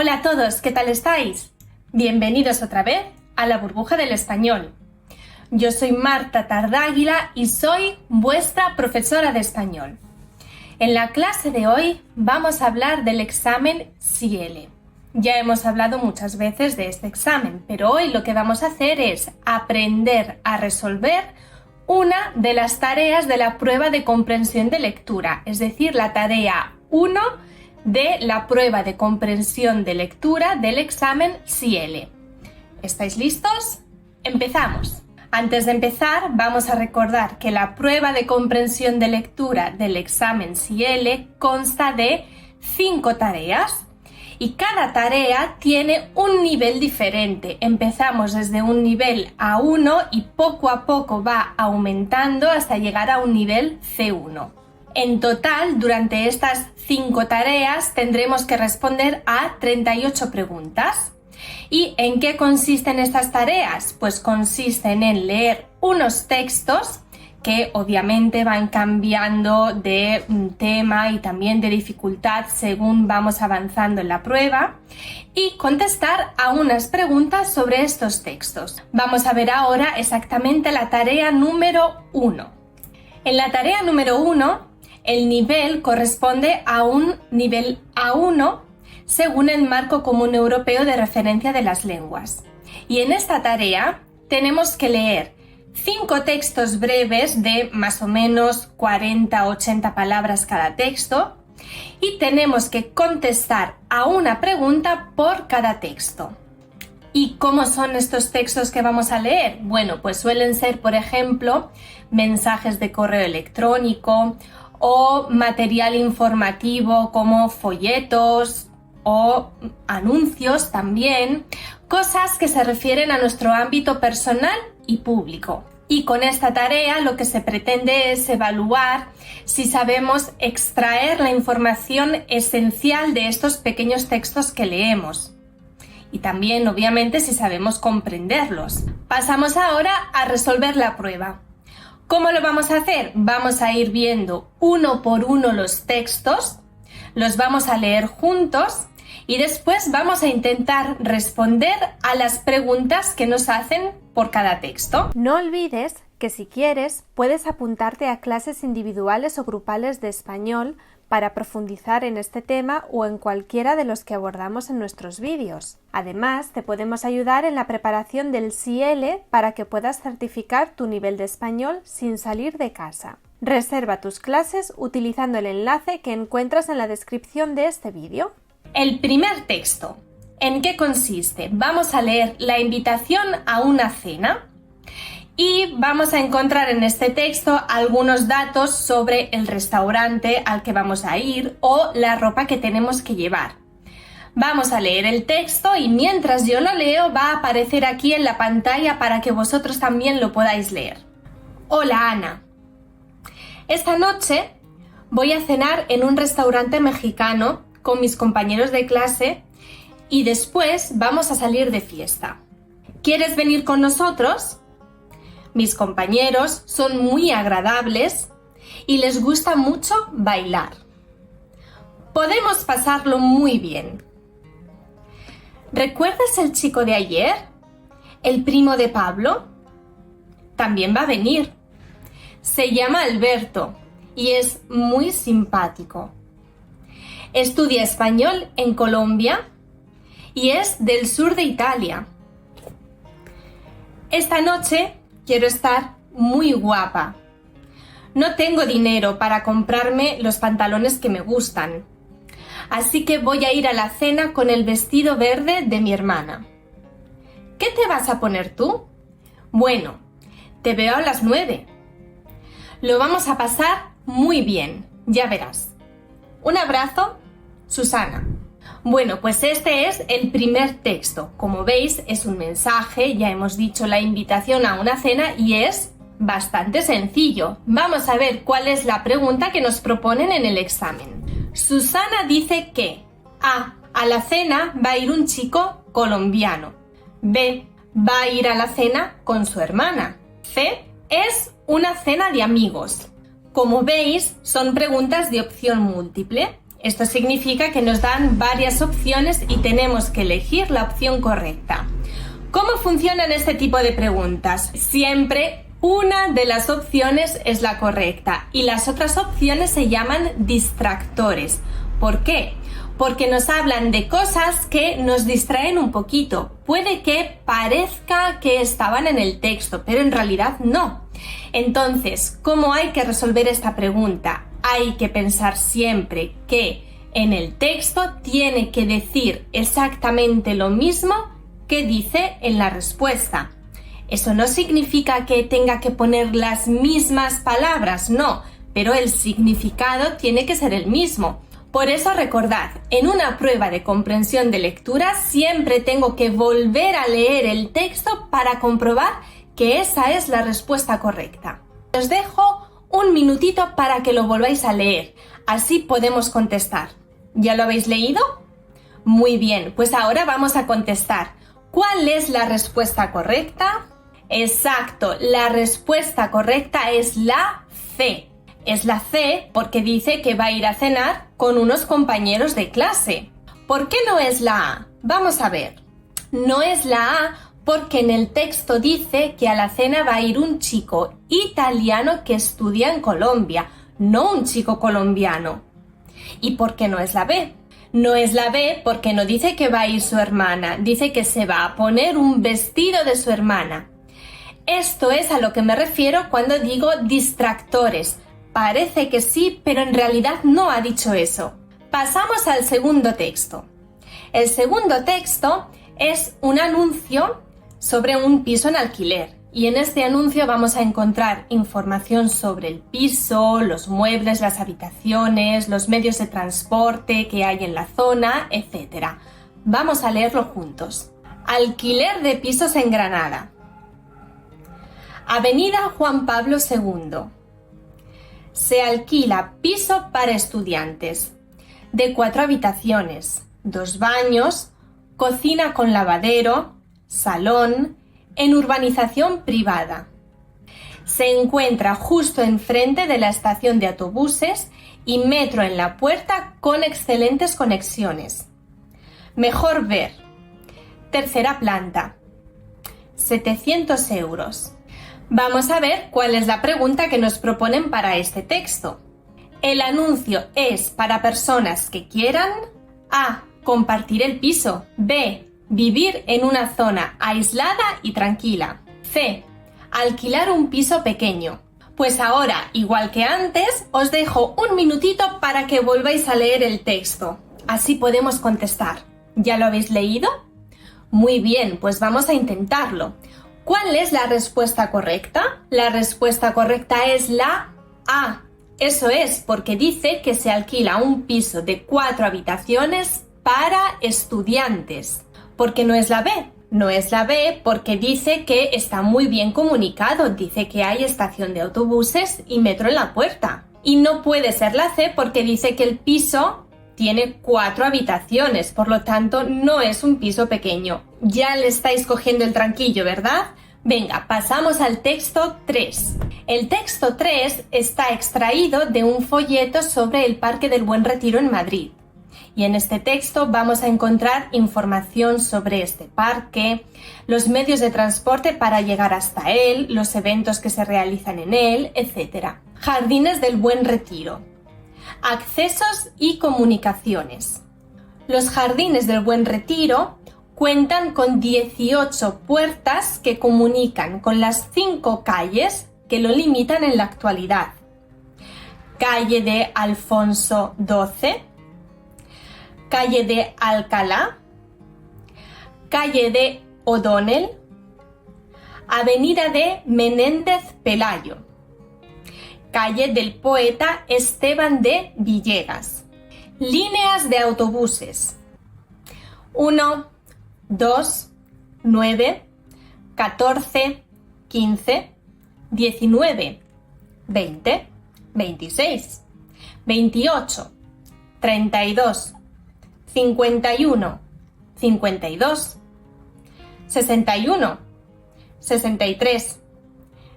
Hola a todos, ¿qué tal estáis? Bienvenidos otra vez a la burbuja del español. Yo soy Marta Tardáguila y soy vuestra profesora de español. En la clase de hoy vamos a hablar del examen CIELE. Ya hemos hablado muchas veces de este examen, pero hoy lo que vamos a hacer es aprender a resolver una de las tareas de la prueba de comprensión de lectura, es decir, la tarea 1 de la prueba de comprensión de lectura del examen CIELE. ¿Estáis listos? ¡Empezamos! Antes de empezar, vamos a recordar que la prueba de comprensión de lectura del examen CIELE consta de 5 tareas y cada tarea tiene un nivel diferente. Empezamos desde un nivel A1 y poco a poco va aumentando hasta llegar a un nivel C1. En total, durante estas 5 tareas tendremos que responder a 38 preguntas. ¿Y en qué consisten estas tareas? Pues consisten en leer unos textos que obviamente van cambiando de tema y también de dificultad según vamos avanzando en la prueba y contestar a unas preguntas sobre estos textos. Vamos a ver ahora exactamente la tarea número 1. En la tarea número 1, el nivel corresponde a un nivel A1 según el Marco Común Europeo de Referencia de las Lenguas. Y en esta tarea tenemos que leer 5 textos breves de más o menos 40-80 palabras cada texto y tenemos que contestar a una pregunta por cada texto. ¿Y cómo son estos textos que vamos a leer? Bueno, pues suelen ser, por ejemplo, mensajes de correo electrónico o material informativo como folletos o anuncios también, cosas que se refieren a nuestro ámbito personal y público. Y con esta tarea lo que se pretende es evaluar si sabemos extraer la información esencial de estos pequeños textos que leemos. Y también, obviamente, si sabemos comprenderlos. Pasamos ahora a resolver la prueba. ¿Cómo lo vamos a hacer? Vamos a ir viendo uno por uno los textos, los vamos a leer juntos y después vamos a intentar responder a las preguntas que nos hacen por cada texto. No olvides que si quieres puedes apuntarte a clases individuales o grupales de español para profundizar en este tema o en cualquiera de los que abordamos en nuestros vídeos. Además, te podemos ayudar en la preparación del CIELE para que puedas certificar tu nivel de español sin salir de casa. Reserva tus clases utilizando el enlace que encuentras en la descripción de este vídeo. El primer texto. ¿En qué consiste? Vamos a leer la invitación a una cena y vamos a encontrar en este texto algunos datos sobre el restaurante al que vamos a ir o la ropa que tenemos que llevar. Vamos a leer el texto y mientras yo lo leo va a aparecer aquí en la pantalla para que vosotros también lo podáis leer. Hola Ana. Esta noche voy a cenar en un restaurante mexicano con mis compañeros de clase y después vamos a salir de fiesta. ¿Quieres venir con nosotros? Mis compañeros son muy agradables y les gusta mucho bailar. Podemos pasarlo muy bien. ¿Recuerdas el chico de ayer? ¿El primo de Pablo? También va a venir. Se llama Alberto y es muy simpático. Estudia español en Colombia y es del sur de Italia. Esta noche quiero estar muy guapa. No tengo dinero para comprarme los pantalones que me gustan, así que voy a ir a la cena con el vestido verde de mi hermana. ¿Qué te vas a poner tú? Bueno, te veo a las 9. Lo vamos a pasar muy bien, ya verás. Un abrazo, Susana. Bueno, pues este es el primer texto. Como veis, es un mensaje, ya hemos dicho la invitación a una cena y es bastante sencillo. Vamos a ver cuál es la pregunta que nos proponen en el examen. Susana dice que a la cena va a ir un chico colombiano. B, va a ir a la cena con su hermana. C, es una cena de amigos. Como veis, son preguntas de opción múltiple. Esto significa que nos dan varias opciones y tenemos que elegir la opción correcta. ¿Cómo funcionan este tipo de preguntas? Siempre una de las opciones es la correcta y las otras opciones se llaman distractores. ¿Por qué? Porque nos hablan de cosas que nos distraen un poquito. Puede que parezca que estaban en el texto, pero en realidad no. Entonces, ¿cómo hay que resolver esta pregunta? Hay que pensar siempre que en el texto tiene que decir exactamente lo mismo que dice en la respuesta. Eso no significa que tenga que poner las mismas palabras, no, pero el significado tiene que ser el mismo. Por eso recordad, en una prueba de comprensión de lectura siempre tengo que volver a leer el texto para comprobar que esa es la respuesta correcta. Os dejo un minutito para que lo volváis a leer, así podemos contestar. ¿Ya lo habéis leído? Muy bien, pues ahora vamos a contestar. ¿Cuál es la respuesta correcta? Exacto, la respuesta correcta es la C. Es la C porque dice que va a ir a cenar con unos compañeros de clase. ¿Por qué no es la A? Vamos a ver. No es la A porque en el texto dice que a la cena va a ir un chico italiano que estudia en Colombia, no un chico colombiano. ¿Y por qué no es la B? No es la B porque no dice que va a ir su hermana, dice que se va a poner un vestido de su hermana. Esto es a lo que me refiero cuando digo distractores. Parece que sí, pero en realidad no ha dicho eso. Pasamos al segundo texto. El segundo texto es un anuncio sobre un piso en alquiler y en este anuncio vamos a encontrar información sobre el piso, los muebles, las habitaciones, los medios de transporte que hay en la zona, etc. Vamos a leerlo juntos. Alquiler de pisos en Granada. Avenida Juan Pablo II. Se alquila piso para estudiantes, de 4 habitaciones, 2 baños, cocina con lavadero, salón, en urbanización privada. Se encuentra justo enfrente de la estación de autobuses y metro en la puerta con excelentes conexiones. Mejor ver. Tercera planta. 700 euros. Vamos a ver cuál es la pregunta que nos proponen para este texto. El anuncio es para personas que quieran A. Compartir el piso. B. Vivir en una zona aislada y tranquila. C. Alquilar un piso pequeño. Pues ahora, igual que antes, os dejo un minutito para que volváis a leer el texto. Así podemos contestar. ¿Ya lo habéis leído? Muy bien, pues vamos a intentarlo. ¿Cuál es la respuesta correcta? La respuesta correcta es la A. Eso es porque dice que se alquila un piso de 4 habitaciones para estudiantes. ¿Por qué no es la B? No es la B porque dice que está muy bien comunicado, dice que hay estación de autobuses y metro en la puerta. Y no puede ser la C porque dice que el piso tiene 4 habitaciones, por lo tanto no es un piso pequeño. Ya le estáis cogiendo el tranquillo, ¿verdad? Venga, pasamos al texto 3. El texto 3 está extraído de un folleto sobre el Parque del Buen Retiro en Madrid. Y en este texto vamos a encontrar información sobre este parque, los medios de transporte para llegar hasta él, los eventos que se realizan en él, etc. Jardines del Buen Retiro. Accesos y comunicaciones. Los Jardines del Buen Retiro cuentan con 18 puertas que comunican con las 5 calles que lo limitan en la actualidad. Calle de Alfonso XII, calle de Alcalá, calle de O'Donnell, avenida de Menéndez Pelayo, calle del poeta Esteban de Villegas. Líneas de autobuses. 1, 2, 9, 14, 15, 19, 20, 26, 28, 32, 51, 52, 61, 63,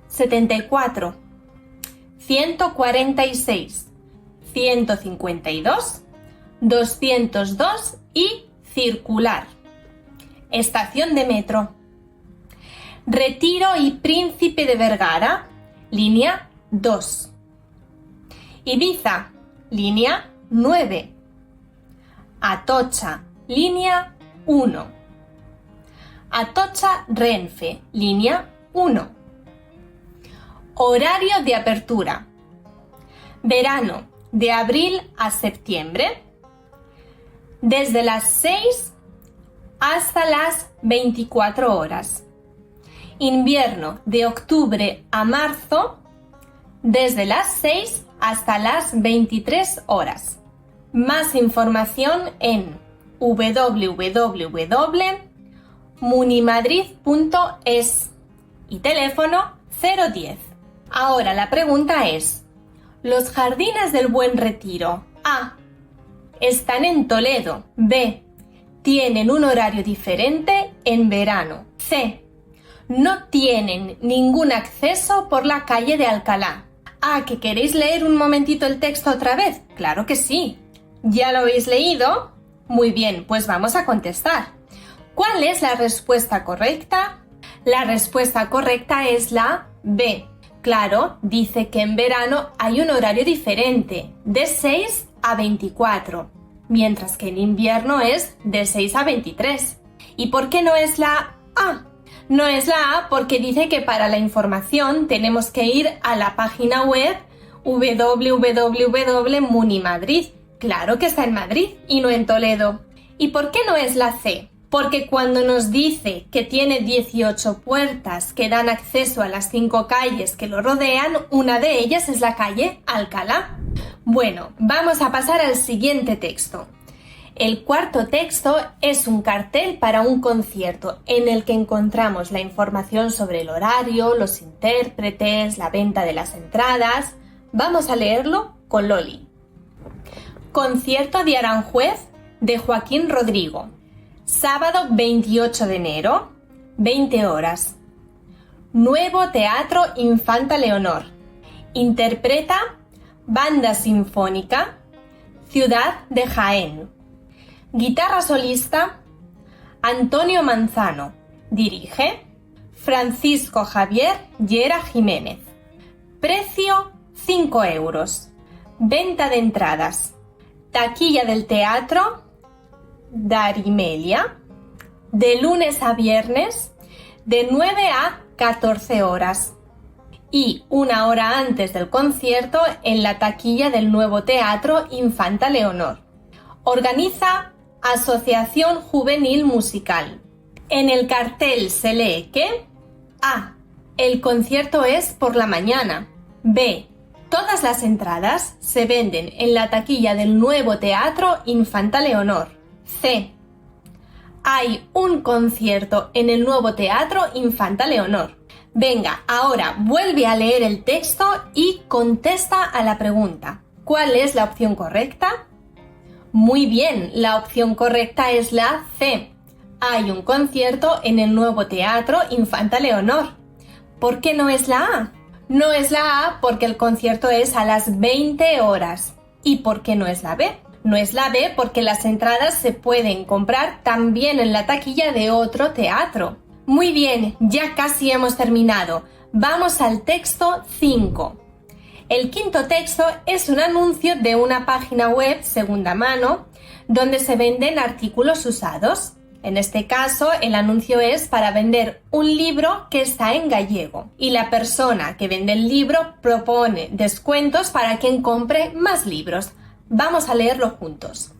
74, 146, 152, 202 y circular. Estación de metro. Retiro y Príncipe de Vergara, línea 2. Ibiza, línea 9. Atocha, línea 1. Atocha-Renfe, línea 1. Horario de apertura. Verano, de abril a septiembre, desde las 6 hasta las 24 horas. Invierno, de octubre a marzo, desde las 6 hasta las 23 horas. Más información en www.munimadrid.es y teléfono 010. Ahora la pregunta es: ¿los jardines del Buen Retiro A están en Toledo? B. ¿Tienen un horario diferente en verano? C. No tienen ningún acceso por la calle de Alcalá. ¿Que queréis leer un momentito el texto otra vez? Claro que sí. ¿Ya lo habéis leído? Muy bien, pues vamos a contestar. ¿Cuál es la respuesta correcta? La respuesta correcta es la B. Claro, dice que en verano hay un horario diferente, de 6 a 24, mientras que en invierno es de 6 a 23. ¿Y por qué no es la A? No es la A porque dice que para la información tenemos que ir a la página web www.munimadrid. Claro que está en Madrid y no en Toledo. ¿Y por qué no es la C? Porque cuando nos dice que tiene 18 puertas que dan acceso a las 5 calles que lo rodean, una de ellas es la calle Alcalá. Bueno, vamos a pasar al siguiente texto. El cuarto texto es un cartel para un concierto en el que encontramos la información sobre el horario, los intérpretes, la venta de las entradas. Vamos a leerlo con Loli. Concierto de Aranjuez de Joaquín Rodrigo. Sábado 28 de enero, 20 horas. Nuevo Teatro Infanta Leonor. Interpreta Banda Sinfónica, Ciudad de Jaén. Guitarra solista, Antonio Manzano. Dirige Francisco Javier Llera Jiménez. Precio 5 euros. Venta de entradas. Taquilla del teatro Darimelia, de lunes a viernes, de 9 a 14 horas. Y una hora antes del concierto en la taquilla del nuevo Teatro Infanta Leonor. Organiza Asociación Juvenil Musical. En el cartel se lee que A. El concierto es por la mañana. B. Todas las entradas se venden en la taquilla del nuevo Teatro Infanta Leonor. C. Hay un concierto en el nuevo Teatro Infanta Leonor. Venga, ahora vuelve a leer el texto y contesta a la pregunta. ¿Cuál es la opción correcta? Muy bien, la opción correcta es la C. Hay un concierto en el nuevo Teatro Infanta Leonor. ¿Por qué no es la A? No es la A porque el concierto es a las 20 horas. ¿Y por qué no es la B? No es la B porque las entradas se pueden comprar también en la taquilla de otro teatro. Muy bien, ya casi hemos terminado. Vamos al texto 5. El quinto texto es un anuncio de una página web segunda mano donde se venden artículos usados. En este caso, el anuncio es para vender un libro que está en gallego y la persona que vende el libro propone descuentos para quien compre más libros. Vamos a leerlo juntos.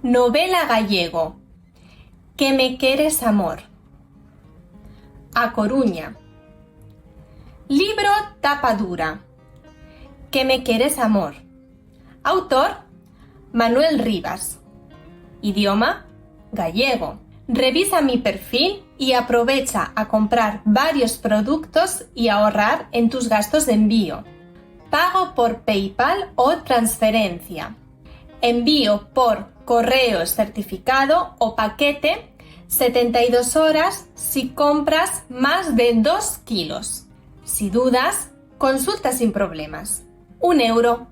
Novela gallego. Que me queres amor. A Coruña. Libro tapa dura. Que me queres amor. Autor Manuel Rivas. Idioma gallego. Revisa mi perfil y aprovecha a comprar varios productos y ahorrar en tus gastos de envío. Pago por PayPal o transferencia. Envío por correo certificado o paquete 72 horas si compras más de 2 kilos. Si dudas, consulta sin problemas. 1 euro.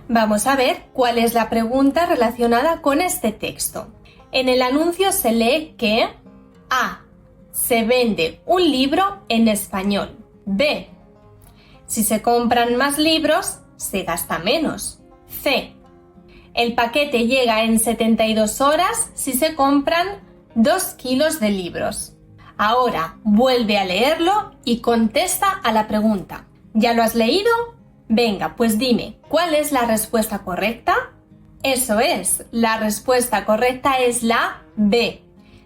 Vamos a ver cuál es la pregunta relacionada con este texto. En el anuncio se lee que A. Se vende un libro en español. B. Si se compran más libros, se gasta menos. C. El paquete llega en 72 horas si se compran 2 kilos de libros. Ahora vuelve a leerlo y contesta a la pregunta. ¿Ya lo has leído? Venga, pues dime, ¿cuál es la respuesta correcta? Eso es, la respuesta correcta es la B.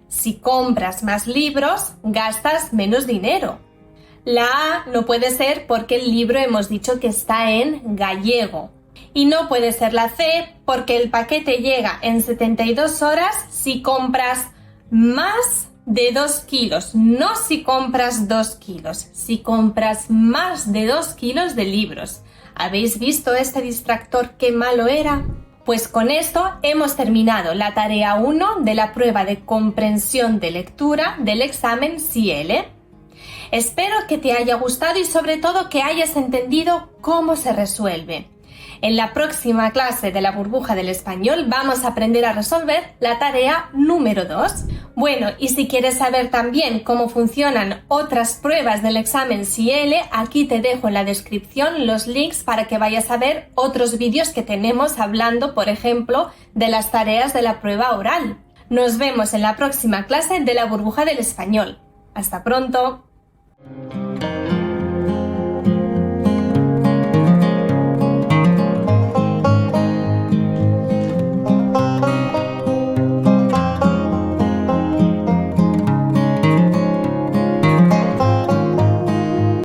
Si compras más libros, gastas menos dinero. La A no puede ser porque el libro hemos dicho que está en gallego. Y no puede ser la C porque el paquete llega en 72 horas si compras más de 2 kilos. No si compras 2 kilos, si compras más de 2 kilos de libros. ¿Habéis visto este distractor qué malo era? Pues con esto hemos terminado la tarea 1 de la prueba de comprensión de lectura del examen CIELE. Espero que te haya gustado y sobre todo que hayas entendido cómo se resuelve. En la próxima clase de la burbuja del español vamos a aprender a resolver la tarea número 2. Bueno, y si quieres saber también cómo funcionan otras pruebas del examen CIELE, aquí te dejo en la descripción los links para que vayas a ver otros vídeos que tenemos hablando, por ejemplo, de las tareas de la prueba oral. Nos vemos en la próxima clase de la burbuja del español. ¡Hasta pronto!